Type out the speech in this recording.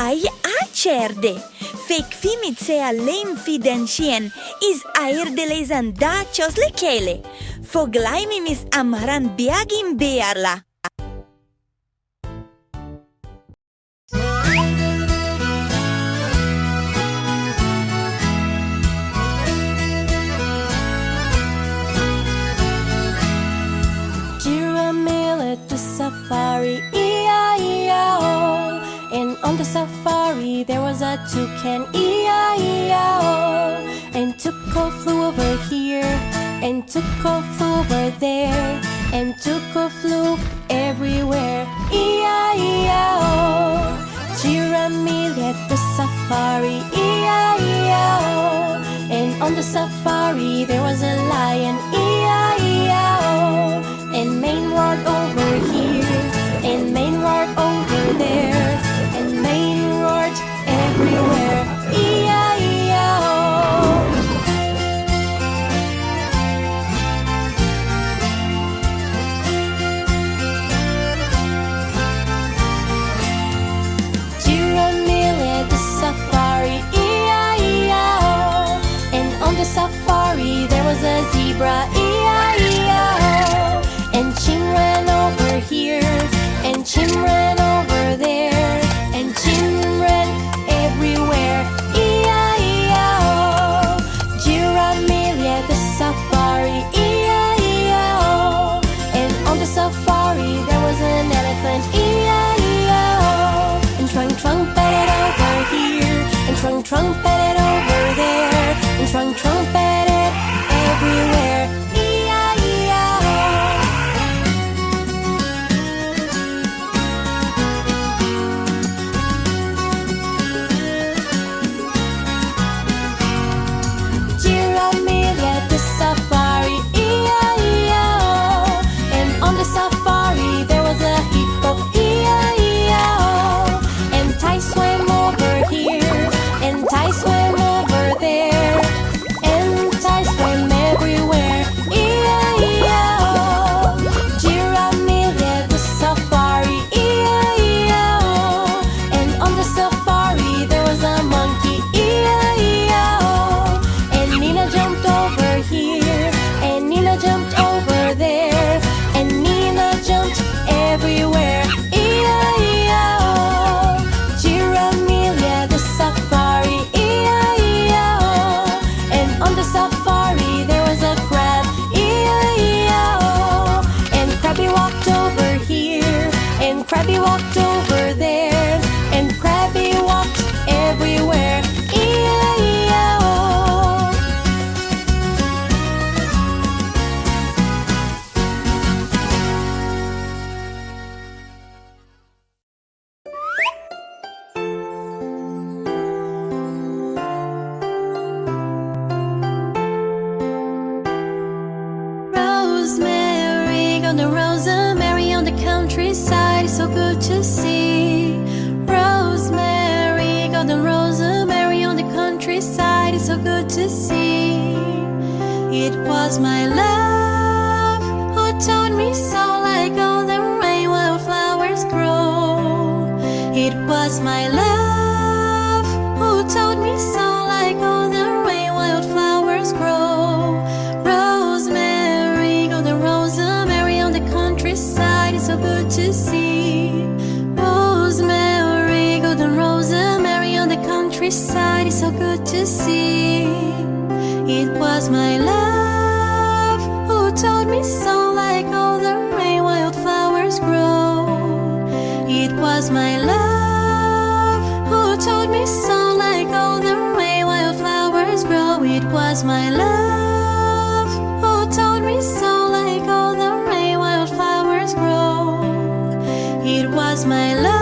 Ai acerde, fec fimit se alem fidenschien, is aer de lesan dachos le kele. Foghlaim mis Amhráin Beagin bearla. Giramille at the safari, E-I-E-I-O. And on the safari there was a toucan, E-I-E-I-O. And Tuco flew over here, and Tuco flew over there, and Tuco flew everywhere, E-I-E-I-O. Giramille at the safari, E-I-E-I-O. And on the safari there was a lion, E-I-E-I-O. And Maine roared over here, and Maine roared over there, and Maine roared everywhere, E-I-E-I-O. Giramille at the safari, E-I-E-I-O. And on the safari there was a zebra, E-I-E-I-O. And Chim ran over here, and Chim ran over there, and Chim ran everywhere, E-I-E-I-O. Giramille at the safari, E-I-E-I-O. And on the safari there was an elephant, E-I-E-I-O. And Trunk trumpeted over here, and Trunk trumpeted over there, and Trunk trumpeted everywhere, E-I-E-I-O. Giramille at the safari, E-I-E-I-O. And on the safari there was a hippo, E-I-E-I-O. And Ty swam over here, and Ty swam over there, and Ty swam everywhere, E-I-E-I-O. Giramille at the safari, E-I-E-I-O. And on the safari there was a monkey, E-I-E-I-O. And Nina jumped over here, and Nina jumped over there, and Nina jumped everywhere, E-I-E-I-O. Giramille at the safari, E-I-E-I-O. And on the safari there was a crab, E-I-E-I-O. And Crabby walked over here, and Crabby walked over there, and Crabby walked everywhere, E-I-E-I-O. Rosemary on the countryside is so good to see. Rosemary, golden rosemary on the countryside is so good to see. It was my love who taught me so, like golden rain while flowers grow. It was my love who taught me so, like golden rain while flowers grow. Rosemary, golden rosemary on the countryside is so good to see. Rosemary, golden rosemary on the countryside is so good to see. It was my love who taught me so, like golden rain while flowers grow. It was my love who taught me so, like golden rain while flowers grow. It was my love who taught me so, like golden rain while flowers grow. It was my love.